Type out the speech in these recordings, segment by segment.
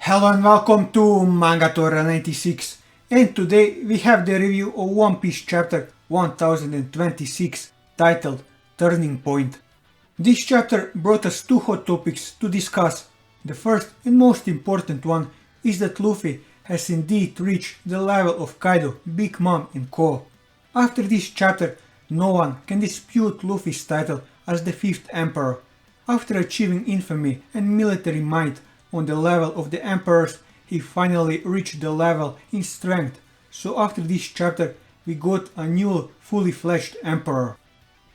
Hello and welcome to Mangatora 96, and today we have the review of One Piece chapter 1026 titled Turning Point. This chapter brought us two hot topics to discuss. The first and most important one is that Luffy has indeed reached the level of Kaido, Big Mom and Co. After this chapter, no one can dispute Luffy's title as the 5th Emperor. After achieving infamy and military might on the level of the emperors, he finally reached the level in strength, so after this chapter we got a new fully fledged emperor.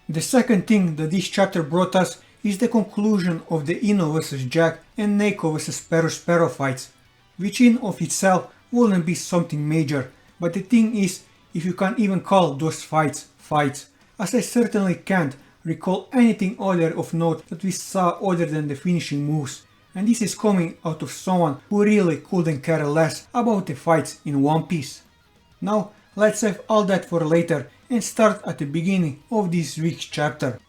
The second thing that this chapter brought us is the conclusion of the Inu vs Jack and Neko vs Pero fights, which in of itself wouldn't be something major, but the thing is, if you can't even call those fights, as I certainly can't recall anything other of note that we saw other than the finishing moves. And this is coming out of someone who really couldn't care less about the fights in One Piece. Now let's save all that for later and start at the beginning of this week's chapter.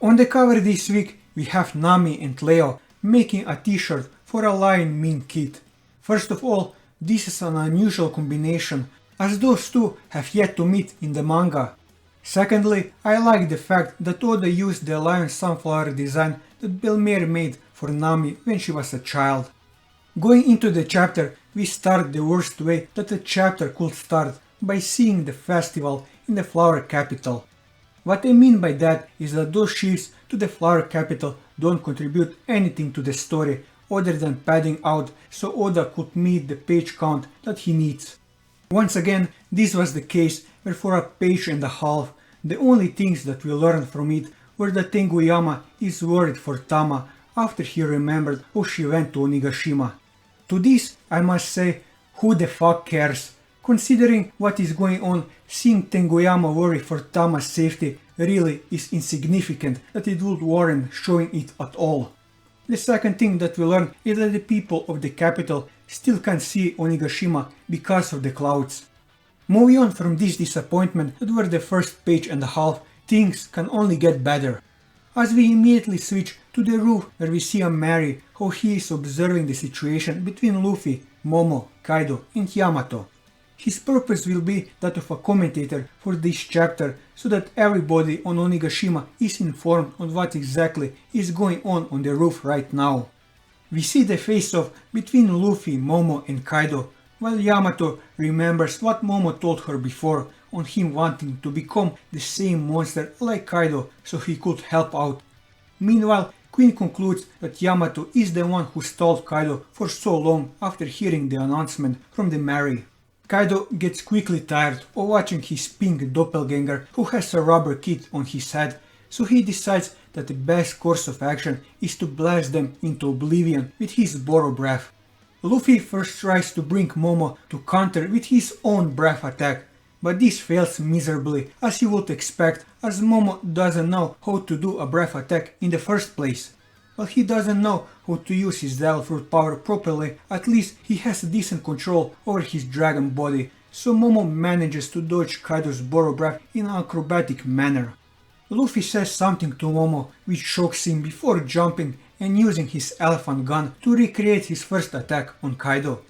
On the cover this week we have Nami and Leo making a t-shirt for a Lion Ming kit. First of all, this is an unusual combination as those two have yet to meet in the manga. Secondly, I like the fact that Oda used the lion sunflower design that Belmere made for Nami when she was a child. Going into the chapter, we start the worst way that a chapter could start, by seeing the festival in the flower capital. What I mean by that is that those shifts to the flower capital don't contribute anything to the story other than padding out so Oda could meet the page count that he needs. Once again, this was the case where for a page and a half, the only things that we learned from it were that Tenguyama is worried for Tama after he remembered how she went to Onigashima. To this I must say, who the fuck cares? Considering what is going on, seeing Tenguyama worry for Tama's safety really is insignificant that it would warrant showing it at all. The second thing that we learn is that the people of the capital still can't see Onigashima because of the clouds. Moving on from this disappointment that were the first page and a half, things can only get better. As we immediately switch to the roof where we see Mary how he is observing the situation between Luffy, Momo, Kaido and Yamato. His purpose will be that of a commentator for this chapter so that everybody on Onigashima is informed on what exactly is going on the roof right now. We see the face-off between Luffy, Momo and Kaido, while Yamato remembers what Momo told her before on him wanting to become the same monster like Kaido so he could help out. Meanwhile, Queen concludes that Yamato is the one who stalled Kaido for so long after hearing the announcement from the Mary. Kaido gets quickly tired of watching his pink doppelganger who has a rubber kit on his head, so he decides that the best course of action is to blast them into oblivion with his Boro breath. Luffy first tries to bring Momo to counter with his own breath attack, but this fails miserably as you would expect, as Momo doesn't know how to do a breath attack in the first place. While he doesn't know how to use his Devil Fruit power properly, at least he has decent control over his dragon body, so Momo manages to dodge Kaido's Boro breath in an acrobatic manner. Luffy says something to Momo which shocks him before jumping and using his elephant gun to recreate his first attack on Kaido.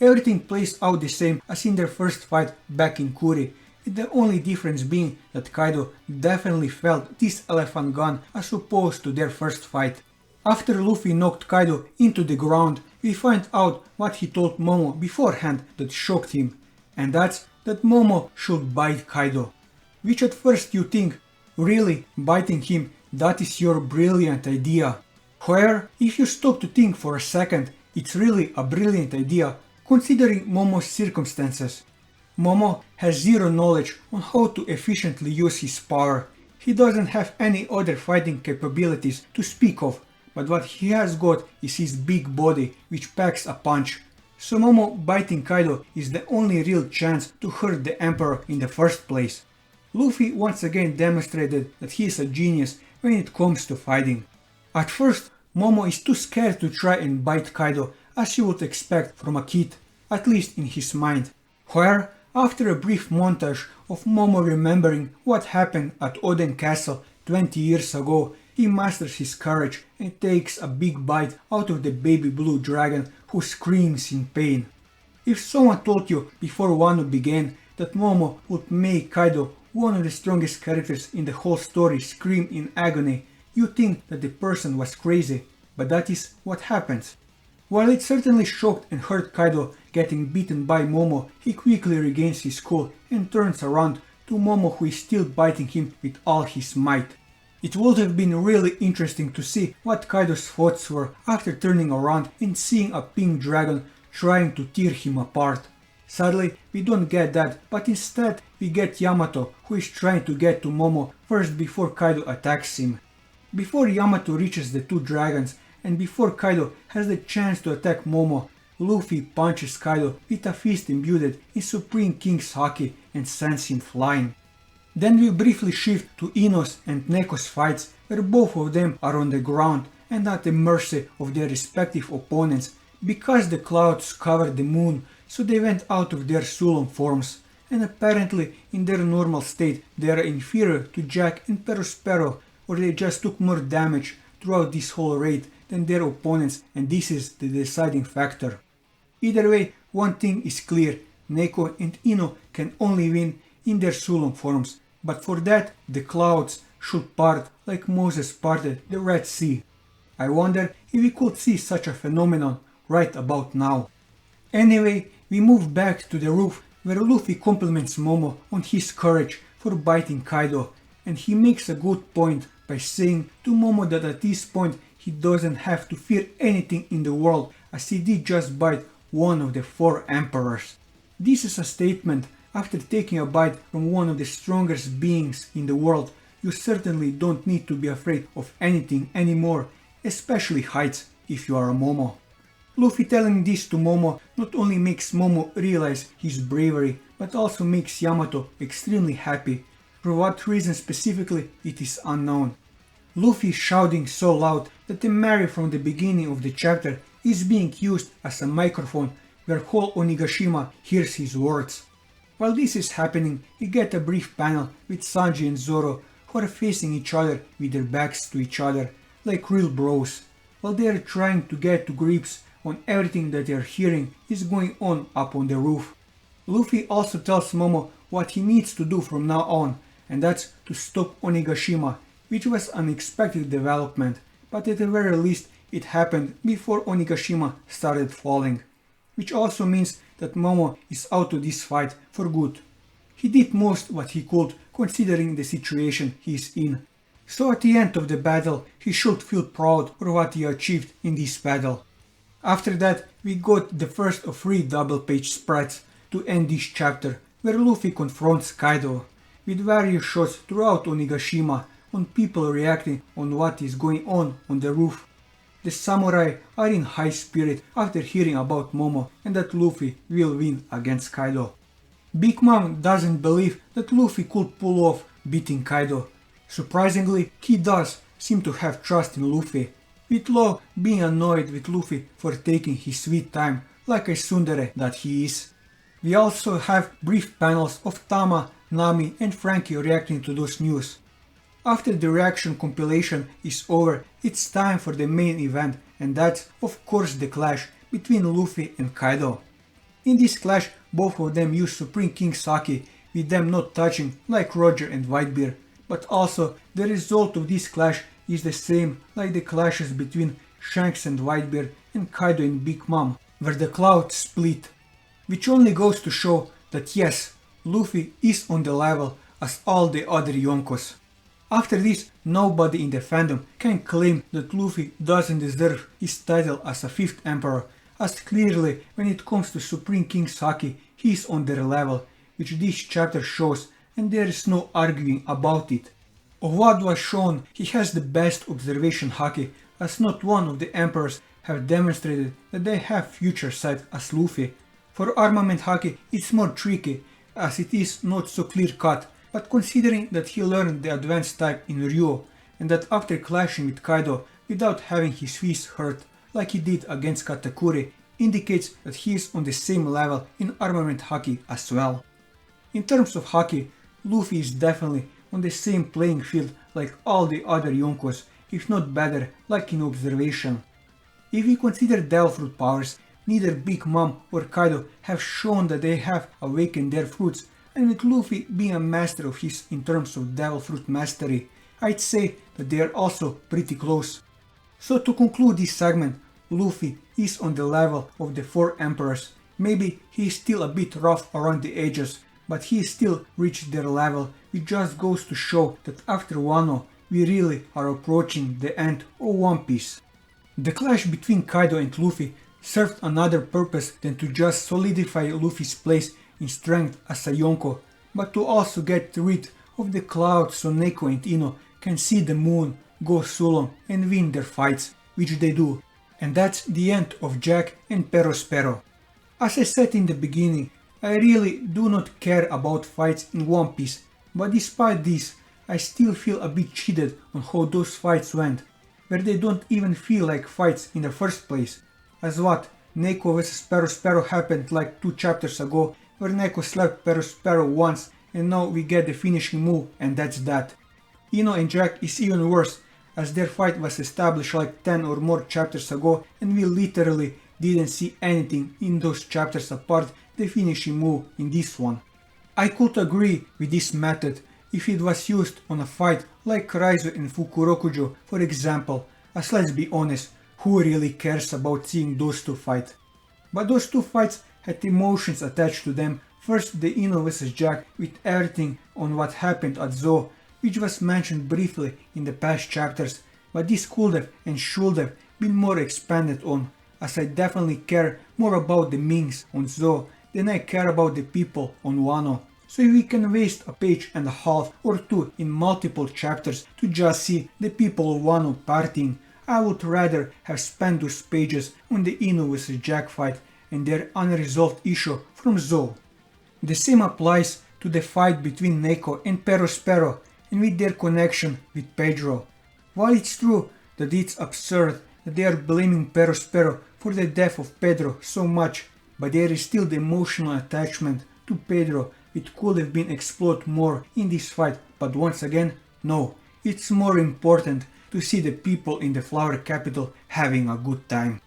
Everything plays out the same as in their first fight back in Kuri, with the only difference being that Kaido definitely felt this elephant gun as opposed to their first fight. After Luffy knocked Kaido into the ground, we find out what he told Momo beforehand that shocked him, and that's that Momo should bite Kaido. Which at first you think, really, biting him, that is your brilliant idea. However, if you stop to think for a second, it's really a brilliant idea considering Momo's circumstances. Momo has zero knowledge on how to efficiently use his power. He doesn't have any other fighting capabilities to speak of, but what he has got is his big body which packs a punch. So Momo biting Kaido is the only real chance to hurt the Emperor in the first place. Luffy once again demonstrated that he is a genius when it comes to fighting. At first, Momo is too scared to try and bite Kaido as you would expect from a kid, at least in his mind. However, after a brief montage of Momo remembering what happened at Oden Castle 20 years ago, he masters his courage and takes a big bite out of the baby blue dragon who screams in pain. If someone told you before Wano began that Momo would make Kaido, one of the strongest characters in the whole story, scream in agony, you think that the person was crazy, but that is what happens. While it certainly shocked and hurt Kaido getting beaten by Momo, he quickly regains his cool and turns around to Momo, who is still biting him with all his might. It would have been really interesting to see what Kaido's thoughts were after turning around and seeing a pink dragon trying to tear him apart. Sadly, we don't get that, but instead we get Yamato, who is trying to get to Momo first before Kaido attacks him. Before Yamato reaches the two dragons, and before Kaido has the chance to attack Momo, Luffy punches Kaido with a fist imbued in Supreme King's Haki and sends him flying. Then we briefly shift to Inu's and Neko's fights, where both of them are on the ground and at the mercy of their respective opponents, because the clouds covered the moon, so they went out of their Sulon forms, and apparently in their normal state they are inferior to Jack and Perospero, or they just took more damage throughout this whole raid than their opponents, and this is the deciding factor. Either way, one thing is clear: Neko and Inu can only win in their Sulon forms, but for that the clouds should part like Moses parted the Red Sea. I wonder if we could see such a phenomenon right about now. Anyway, we move back to the roof, where Luffy compliments Momo on his courage for biting Kaido, and he makes a good point by saying to Momo that at this point he doesn't have to fear anything in the world, as he did just bite one of the 4 emperors. This is a statement: after taking a bite from one of the strongest beings in the world, you certainly don't need to be afraid of anything anymore, especially heights if you are a Momo. Luffy telling this to Momo not only makes Momo realize his bravery, but also makes Yamato extremely happy. For what reason specifically, it is unknown. Luffy is shouting so loud that the Mary from the beginning of the chapter is being used as a microphone, where whole Onigashima hears his words. While this is happening, we get a brief panel with Sanji and Zoro, who are facing each other with their backs to each other, like real bros, while they are trying to get to grips on everything that they are hearing is going on up on the roof. Luffy also tells Momo what he needs to do from now on, and that's to stop Onigashima, which was an unexpected development, but at the very least it happened before Onigashima started falling, which also means that Momo is out of this fight for good. He did most what he could considering the situation he is in, so at the end of the battle he should feel proud for what he achieved in this battle. After that, we got the first of 3 double-page spreads to end this chapter, where Luffy confronts Kaido, with various shots throughout Onigashima on people reacting on what is going on the roof. The samurai are in high spirit after hearing about Momo and that Luffy will win against Kaido. Big Mom doesn't believe that Luffy could pull off beating Kaido. Surprisingly, he does seem to have trust in Luffy, with Law being annoyed with Luffy for taking his sweet time like a tsundere that he is. We also have brief panels of Tama, Nami and Frankie reacting to those news. After the reaction compilation is over, it's time for the main event, and that's of course the clash between Luffy and Kaido. In this clash, both of them use Supreme King's Haki, with them not touching like Roger and Whitebeard, but also the result of this clash is the same like the clashes between Shanks and Whitebeard and Kaido and Big Mom, where the clouds split, which only goes to show that yes, Luffy is on the level as all the other Yonkos. After this, nobody in the fandom can claim that Luffy doesn't deserve his title as a 5th emperor, as clearly when it comes to Supreme King's Haki he is on their level, which this chapter shows, and there is no arguing about it. Of what was shown, he has the best observation Haki, as not one of the emperors have demonstrated that they have future sight as Luffy. For armament Haki it's more tricky, as it is not so clear cut, but considering that he learned the advanced type in Ryo, and that after clashing with Kaido without having his fist hurt like he did against Katakuri, indicates that he is on the same level in armament Haki as well. In terms of Haki, Luffy is definitely on the same playing field like all the other Yonkos, if not better like in observation. If we consider Devil Fruit powers, neither Big Mom or Kaido have shown that they have awakened their fruits, and with Luffy being a master of his in terms of Devil Fruit mastery, I'd say that they are also pretty close. So to conclude this segment, Luffy is on the level of the 4 emperors. Maybe he is still a bit rough around the edges, but he still reached their level, which just goes to show that after Wano, we really are approaching the end of One Piece. The clash between Kaido and Luffy served another purpose than to just solidify Luffy's place in strength as a Yonko, but to also get rid of the clouds so Neko and Inu can see the moon, go Sulong and win their fights, which they do. And that's the end of Jack and Perospero. As I said in the beginning, I really do not care about fights in One Piece, but despite this, I still feel a bit cheated on how those fights went, where they don't even feel like fights in the first place. As what, Neko vs Perospero happened like 2 chapters ago, where Neko slapped Perospero once and now we get the finishing move and that's that. Inu and Jack is even worse, as their fight was established like 10 or more chapters ago and we literally didn't see anything in those chapters apart the finishing move in this one. I could agree with this method if it was used on a fight like Raizo and Fukurokujo for example, as let's be honest, who really cares about seeing those 2 fight? But those 2 fights had emotions attached to them. First the Inu vs Jack with everything on what happened at Zou, which was mentioned briefly in the past chapters, but this could have and should have been more expanded on, as I definitely care more about the Mings on Zou than I care about the people on Wano. So if we can waste a page and a half or 2 in multiple chapters to just see the people of Wano partying, I would rather have spent those pages on the Inu vs Jack fight and their unresolved issue from Zou. The same applies to the fight between Neko and Perospero and with their connection with Pedro. While it's true that it's absurd that they are blaming Perospero for the death of Pedro so much, but there is still the emotional attachment to Pedro which could have been explored more in this fight, but once again, no, it's more important to see the people in the Flower Capital having a good time.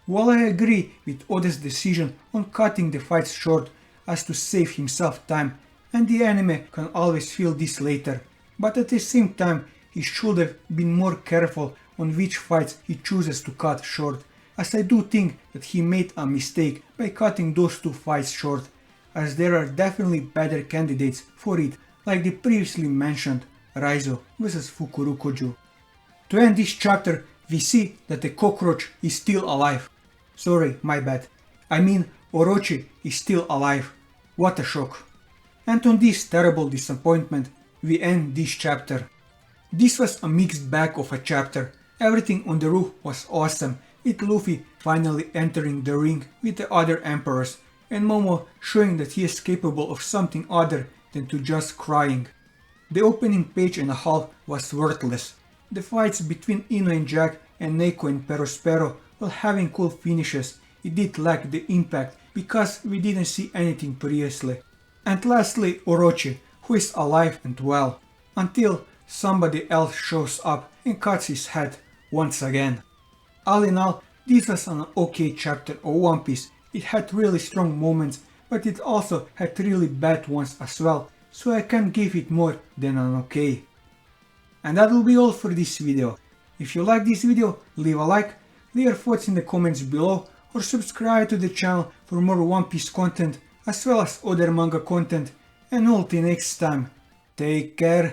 While I agree with Oda's decision on cutting the fights short as to save himself time, and the anime can always feel this later, but at the same time he should have been more careful on which fights he chooses to cut short, as I do think that he made a mistake by cutting those 2 fights short, as there are definitely better candidates for it, like the previously mentioned Raizo vs Fukurokujo. To end this chapter, we see that the cockroach is still alive. Sorry, my bad. I mean Orochi is still alive. What a shock. And on this terrible disappointment, we end this chapter. This was a mixed bag of a chapter. Everything on the roof was awesome, with Luffy finally entering the ring with the other emperors, and Momo showing that he is capable of something other than to just crying. The opening page and a half was worthless. The fights between Inu and Jack and Neko and Perospero, while having cool finishes, it did lack the impact because we didn't see anything previously. And lastly Orochi, who is alive and well, until somebody else shows up and cuts his head once again. All in all, this was an okay chapter of One Piece. It had really strong moments, but it also had really bad ones as well, so I can't give it more than an okay. And that will be all for this video. If you like this video, leave a like, leave your thoughts in the comments below, or subscribe to the channel for more One Piece content as well as other manga content, and until next time, take care.